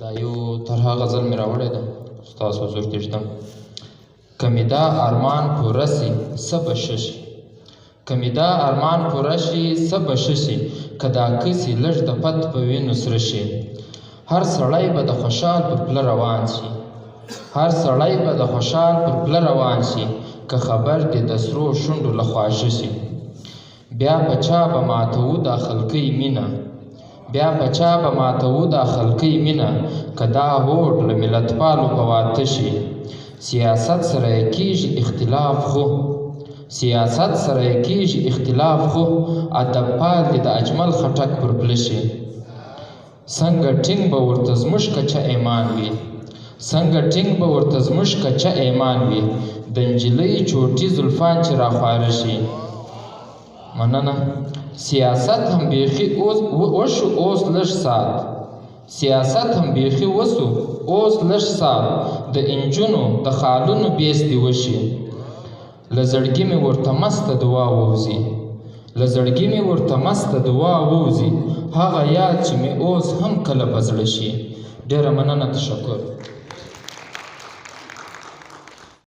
دا یو طرحه غزل مې راوړې ده، ستاسو حضور کې ږدم. که مې دا ارمان پوره سي څه به ښه شي، که مې دا ارمان پوره شي څه به ښه شي، که دا کسي لږ د پت په وینو سره شي. هر سړی به د خوشحال پر پله روان شي، هر سړی به د خوشحال پر پله روان شي، که خبر دې د سرو شونډو له خواږه شي. بیا په چا به ماتوو دا خلقۍ مینه، بیا په چا به ماتوو دا خلقۍ مینه، که دا هوډ له ملتپالو په واته شي. سیاست سره یې کېږي اختلاف خو، سیاست سره یې کېږي اختلاف خو، ادب پال دې د اجمل خټک پر پله شي. څنګه ټینګ به ورته زموږ کچه ایمان وي، څنګه ټینګ به ورته زموږ کچه ایمان وي، د نجلۍ چوټي زلفان چې راخواره شي. مننه. سیاست هم بیخي وشو اوس لږ ساعت، سیاست هم بیخي وسو اوس لږ ساعت، د انجونو د خالونو بیس دې وشي. له زړګي مې ورته مسته دعا ووځي، له زړګي مې ورته مسته دعا ووځي، هغه یاد چې مې اوس هم کله په زړه شي. ډېره مننه، تشکر.